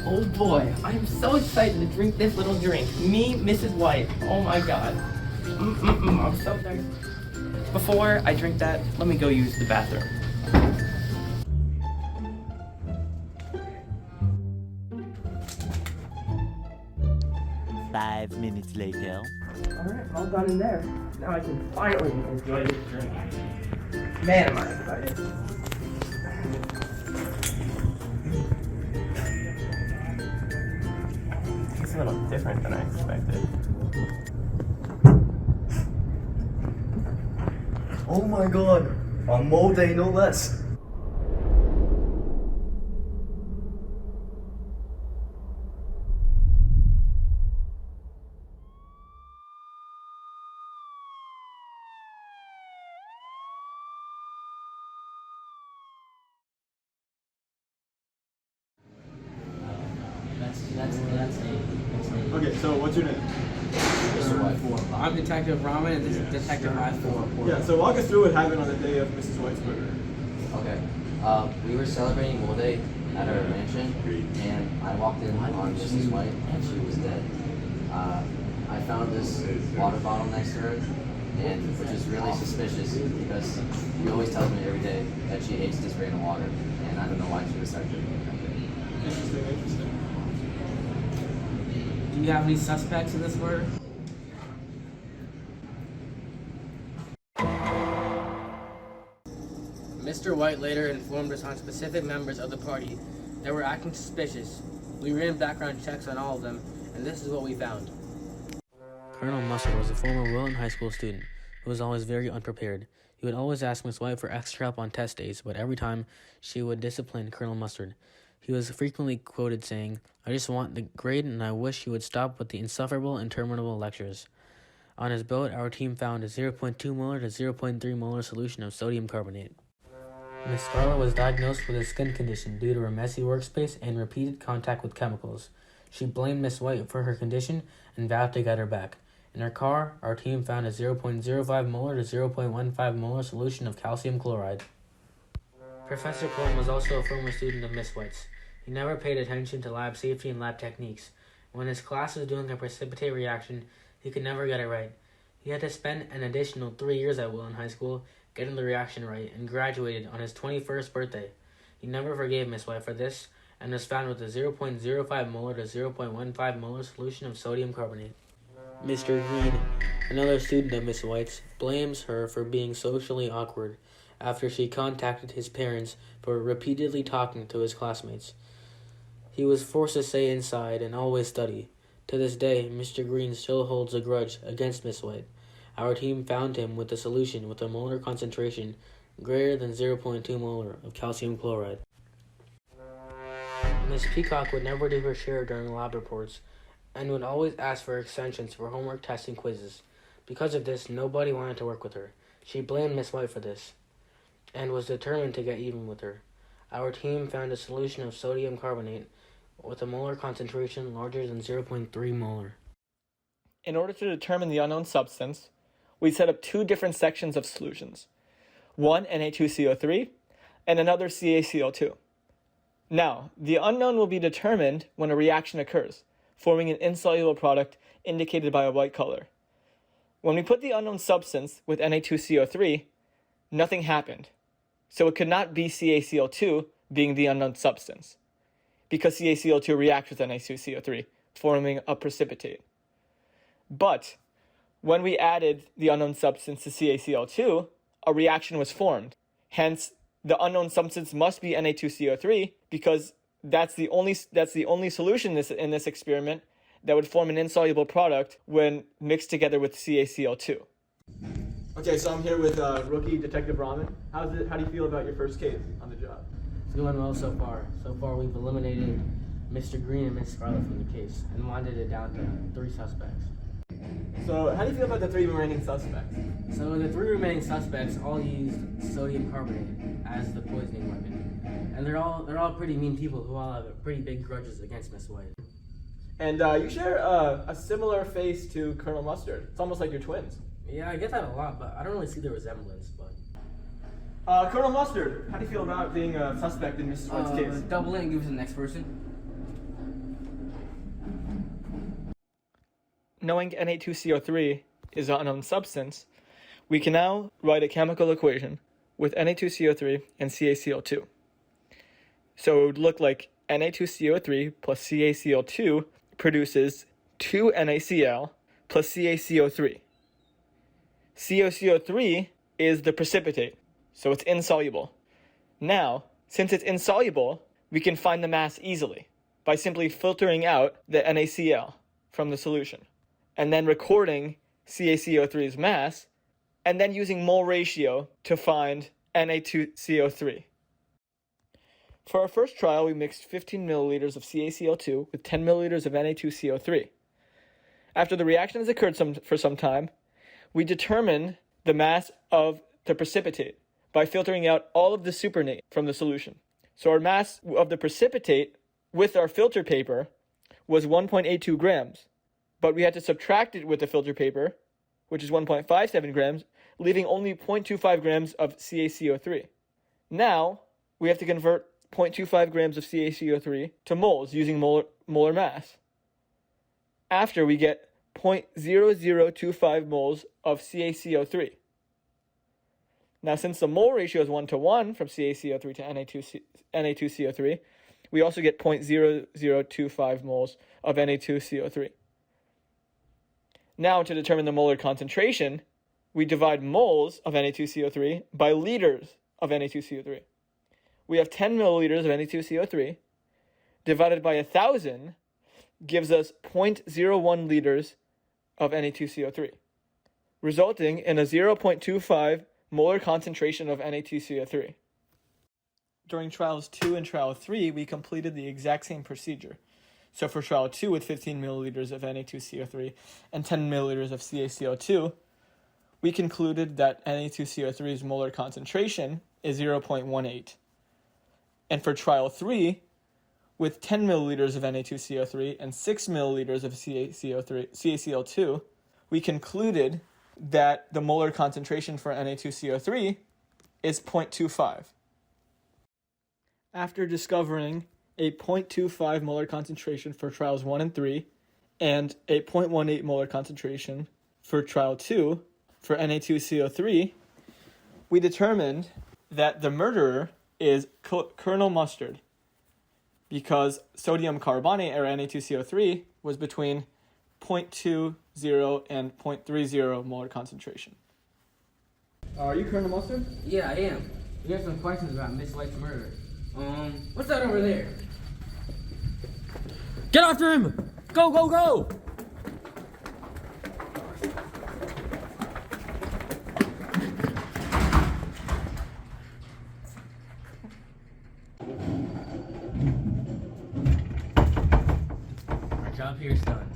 Oh boy, I'm so excited to drink this little drink. Me, Mrs. White. Oh my god. I'm so thirsty. Before I drink that, let me go use the bathroom. 5 minutes later. Alright, all done in there. Now I can finally enjoy this drink. Man, am I excited. It's a little different than I expected. Oh my god, a mole day no less. Okay, so what's your name? I'm Detective Raman and this is Detective I-4. Yeah, so walk us through what happened on the day of Mrs. White's murder. Okay. We were celebrating Mole Day at our mansion, and I walked in on Mrs. White, and she was dead. I found this water bottle next to her, and which is really suspicious because she always tells me every day that she hates this rain of water, and I don't know why she would start drinking it that day. Interesting. Do you have any suspects in this murder? Mr. White later informed us on specific members of the party that were acting suspicious. We ran background checks on all of them, and this is what we found. Colonel Mustard was a former Wilton High School student who was always very unprepared. He would always ask Miss White for extra help on test days, but every time she would discipline Colonel Mustard. He was frequently quoted saying, "I just want the grade and I wish he would stop with the insufferable, interminable lectures." On his boat, our team found a 0.2 molar to 0.3 molar solution of sodium carbonate. Miss Scarlett was diagnosed with a skin condition due to her messy workspace and repeated contact with chemicals. She blamed Miss White for her condition and vowed to get her back. In her car, our team found a 0.05 molar to 0.15 molar solution of calcium chloride. Professor Plum was also a former student of Miss White's. He never paid attention to lab safety and lab techniques. When his class was doing a precipitate reaction, he could never get it right. He had to spend an additional 3 years at Wilton High School getting the reaction right and graduated on his 21st birthday. He never forgave Miss White for this and was found with a 0.05 molar to 0.15 molar solution of sodium carbonate. Mr. Green, another student of Miss White's, blames her for being socially awkward after she contacted his parents for repeatedly talking to his classmates. He was forced to stay inside and always study. To this day, Mr. Green still holds a grudge against Miss White. Our team found him with a solution with a molar concentration greater than 0.2 molar of calcium chloride. Miss Peacock would never do her share during lab reports and would always ask for extensions for homework tests and quizzes. Because of this, nobody wanted to work with her. She blamed Miss White for this and was determined to get even with her. Our team found a solution of sodium carbonate with a molar concentration larger than 0.3 molar. In order to determine the unknown substance, we set up two different sections of solutions, one Na2CO3 and another CaCO2. Now, the unknown will be determined when a reaction occurs, forming an insoluble product indicated by a white color. When we put the unknown substance with Na2CO3, nothing happened, so it could not be CaCO2 being the unknown substance, because CaCO2 reacts with Na2CO3, forming a precipitate. But when we added the unknown substance to CaCO2, a reaction was formed. Hence, the unknown substance must be Na2CO3 because that's the only solution in this experiment that would form an insoluble product when mixed together with CaCO2. Okay, so I'm here with rookie Detective Raman. How do you feel about your first case on the job? It's going well so far. So far, we've eliminated Mr. Green and Miss Scarlett from the case and winded it down to 3 suspects. So, how do you feel about the 3 remaining suspects? So the 3 remaining suspects all used sodium carbonate as the poisoning weapon, and they're all pretty mean people who all have pretty big grudges against Miss White. And you share a similar face to Colonel Mustard. It's almost like you're twins. Yeah, I get that a lot, but I don't really see the resemblance. But Colonel Mustard, how do you feel about being a suspect in Mrs. White's case? Double it and give it to the next person. knowing Na2CO3 is an unknown substance, we can now write a chemical equation with Na2CO3 and CaCO2. So it would look like Na2CO3 plus CaCO2 produces 2 NaCl plus CaCO3. CaCO3 is the precipitate, so it's insoluble. Now, since it's insoluble, we can find the mass easily by simply filtering out the NaCl from the solution, and then recording CaCO3's mass, and then using mole ratio to find Na2CO3. For our first trial, we mixed 15 milliliters of CaCO2 with 10 milliliters of Na2CO3. After the reaction has occurred for some time, we determine the mass of the precipitate by filtering out all of the supernatant from the solution. So our mass of the precipitate with our filter paper was 1.82 grams, but we had to subtract it with the filter paper, which is 1.57 grams, leaving only 0.25 grams of CaCO3. Now, we have to convert 0.25 grams of CaCO3 to moles using molar mass. After, we get 0.0025 moles of CaCO3. Now, since the mole ratio is 1:1 from CaCO3 to Na2CO3, we also get 0.0025 moles of Na2CO3. Now, to determine the molar concentration, we divide moles of Na2CO3 by liters of Na2CO3. We have 10 milliliters of Na2CO3 divided by 1,000 gives us 0.01 liters of Na2CO3, resulting in a 0.25 molar concentration of Na2CO3. During trials 2 and trial 3, we completed the exact same procedure. So for trial 2 with 15 milliliters of Na2CO3 and 10 milliliters of CaCO2, we concluded that Na2CO3's molar concentration is 0.18. And for trial 3, with 10 milliliters of Na2CO3 and 6 milliliters of CaCO2, we concluded that the molar concentration for Na2CO3 is 0.25. After discovering a 0.25 molar concentration for trials 1 and 3 and a 0.18 molar concentration for trial 2 for Na2CO3, we determined that the murderer is Colonel Mustard, because sodium carbonate, or Na2CO3, was between 0.20 and 0.30 molar concentration. Are you Colonel Mustard? Yeah, I am. We have some questions about Miss White's murder. What's that over there? Get after him! Go, go, go! Our job here is done.